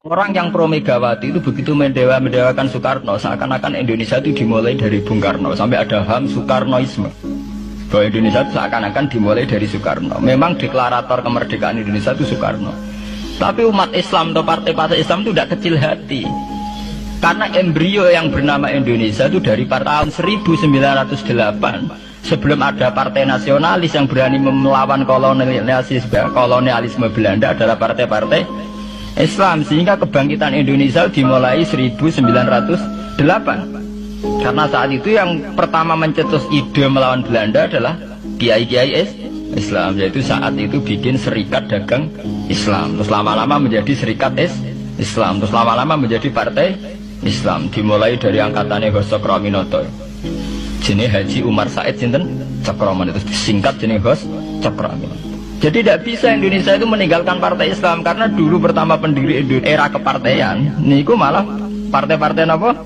Orang yang pro Megawati itu begitu mendewakan Soekarno, seakan-akan Indonesia itu dimulai dari Bung Karno, sampai ada HAM Soekarnoisme. Bahwa Indonesia itu seakan-akan dimulai dari Soekarno. Memang deklarator kemerdekaan Indonesia itu Soekarno. Tapi umat Islam atau partai-partai Islam itu tidak kecil hati. Karena embrio yang bernama Indonesia itu dari tahun 1908. Sebelum ada partai nasionalis yang berani melawan kolonialisme Belanda adalah partai-partai Islam, sehingga kebangkitan Indonesia dimulai 1908. Karena saat itu yang pertama mencetus ide melawan Belanda adalah kiai-kiai Islam, yaitu saat itu bikin serikat dagang Islam, terus lama-lama menjadi serikat Islam, terus lama-lama menjadi partai Islam. Dimulai dari angkatannya Hos Cokroaminoto, jenis Haji Umar Said sinten Cokroaminoto, itu disingkat jenis Hos Cokroaminoto. Jadi tidak bisa Indonesia itu meninggalkan partai Islam, karena dulu pertama pendiri era kepartaian niku malah partai-partai apa?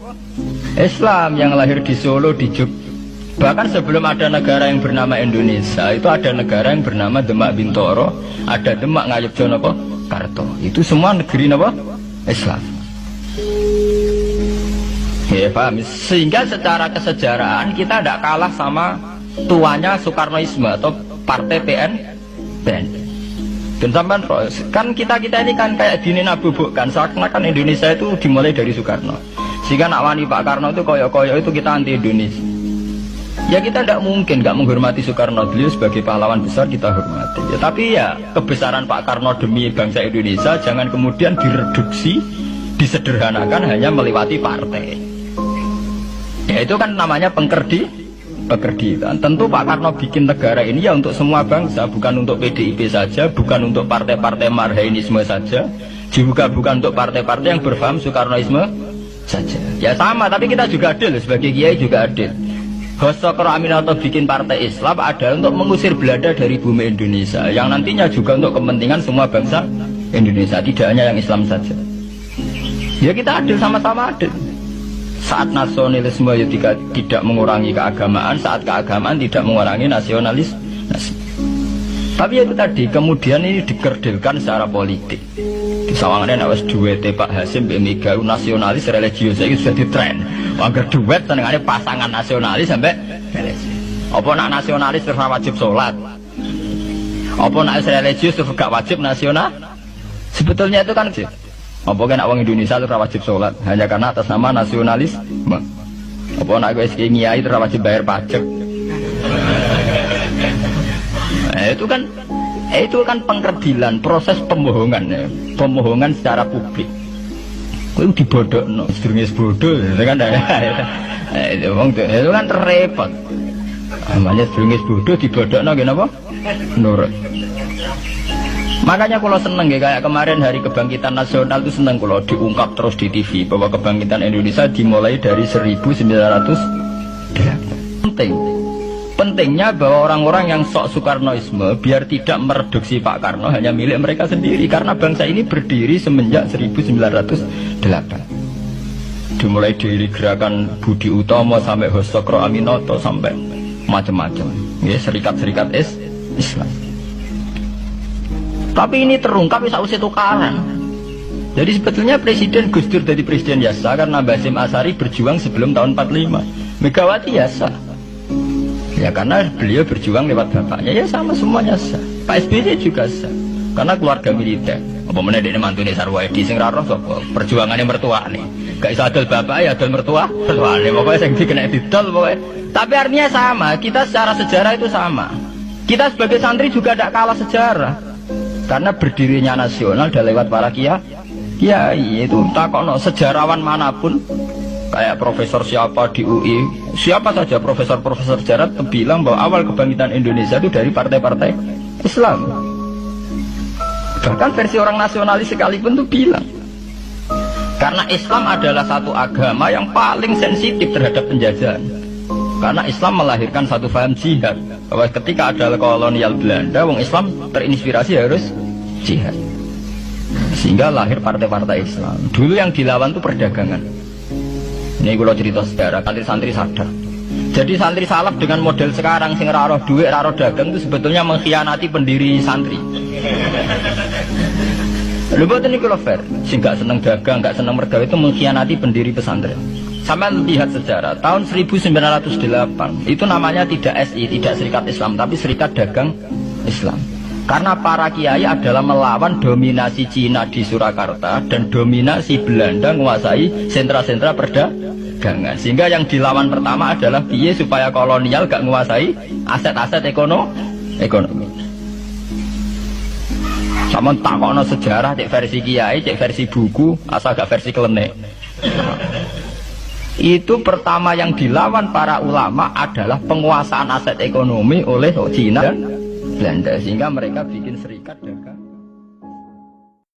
Islam yang lahir di Solo, di Jogja. Bahkan sebelum ada negara yang bernama Indonesia, itu ada negara yang bernama Demak Bintoro, ada Demak Ngayogja napa Karto. Itu semua negeri napa? Islam. Ya paham. Sehingga secara kesejarahan kita tidak kalah sama tuanya Soekarnoisme atau partai PN. Dan sampai kan kita ini kan kayak dinabubukkan seakan-akan Indonesia itu dimulai dari Soekarno. Sehingga nak wani Pak Karno itu koyok-koyok itu kita anti Indonesia. Ya kita tidak mungkin nggak menghormati Soekarno, beliau sebagai pahlawan besar kita hormati. Ya, tapi ya kebesaran Pak Karno demi bangsa Indonesia jangan kemudian direduksi, disederhanakan hanya melewati partai. Ya itu kan namanya pekerdian. Tentu Pak Karno bikin negara ini ya untuk semua bangsa, bukan untuk PDIP saja, bukan untuk partai-partai marhainisme saja, juga bukan untuk partai-partai yang berpaham Soekarnoisme saja. Ya sama, tapi kita juga adil, sebagai kiai juga adil. Hos Cokroaminoto bikin partai Islam adalah untuk mengusir Belanda dari bumi Indonesia, yang nantinya juga untuk kepentingan semua bangsa Indonesia, tidak hanya yang Islam saja. Ya kita adil, sama-sama adil. Saat nasionalisme ya tidak mengurangi keagamaan, saat keagamaan tidak mengurangi nasionalisme. Tapi itu tadi kemudian ini dikerdilkan secara politik. Di sawangannya nawas duet Pak Hasim Mega nasionalis religius itu sudah ditren. Agar duet senengannya pasangan nasionalis sampai apa nak nasionalis terus wajib sholat, apa nak religius terus gak wajib nasional. Sebetulnya itu kan apa kan orang Indonesia itu wajib sholat hanya karena atas nama nasionalis. Apa nak gue ngiyai itu wajib bayar pajak. Itu kan pengkerdilan, proses pembohongan ya. Pembohongan secara publik. Kau dibodokno, sedurunge bodoh, itu kan itu kan repot. Namanya sedurunge bodoh dibodokno kenapa? Nurut. Makanya kalau seneng ya, kayak kemarin Hari Kebangkitan Nasional itu seneng kalau diungkap terus di TV bahwa kebangkitan Indonesia dimulai dari 1908. Pentingnya bahwa orang-orang yang sok Soekarnoisme biar tidak mereduksi Pak Karno hanya milik mereka sendiri, karena bangsa ini berdiri semenjak 1908. Dimulai dari gerakan Budi Utomo sampai Hos Cokroaminoto sampai macam-macam ya, serikat-serikat Islam. Tapi ini terungkap sausé tukaran. Jadi sebetulnya Presiden Gus Dur jadi presiden biasa karena Basim Asari berjuang sebelum tahun 45. Megawati biasa. Ya karena beliau berjuang lewat bapaknya, ya sama semuanya sah. Pak SBY juga sah, karena keluarga militer. Apa mana dia mantu nih Sarwa Edi sing raro sapa perjuangannya mertua nih. Gak iso adol bapak ya adol mertua. Soalnya pokoknya sing dikena didol pokoknya. Tapi artinya sama, kita secara sejarah itu sama. Kita sebagai santri juga tidak kalah sejarah. Karena berdirinya nasional udah lewat para kiai itu takono sejarawan manapun. Kayak profesor siapa di UI, siapa saja profesor-profesor sejarah bilang bahwa awal kebangkitan Indonesia itu dari partai-partai Islam. Bahkan versi orang nasionalis sekalipun itu bilang, karena Islam adalah satu agama yang paling sensitif terhadap penjajahan. Karena Islam melahirkan satu paham jihad, bahwa ketika ada kolonial Belanda, wong Islam terinspirasi harus jihad. Sehingga lahir partai-partai Islam. Dulu yang dilawan itu perdagangan. Ini kalau cerita sejarah, santri-santri sadar. Jadi santri salaf dengan model sekarang sing raro duit, raro dagang itu sebetulnya mengkhianati pendiri santri. Lho boten niku lho fair. Sing gak seneng dagang, gak seneng mergawe itu mengkhianati pendiri pesantren. Sama lihat sejarah tahun 1908 itu namanya tidak SI, tidak Serikat Islam, tapi Serikat Dagang Islam. Karena para kiai adalah melawan dominasi Cina di Surakarta dan dominasi Belanda menguasai sentra-sentra perdagangan. Sehingga yang dilawan pertama adalah piye supaya kolonial gak menguasai aset-aset ekonomi. Sama takokno sejarah cek versi kiai, cek versi buku, asal gak versi klenek. Itu pertama yang dilawan para ulama adalah penguasaan aset ekonomi oleh Cina dan Belanda, sehingga mereka bikin serikat.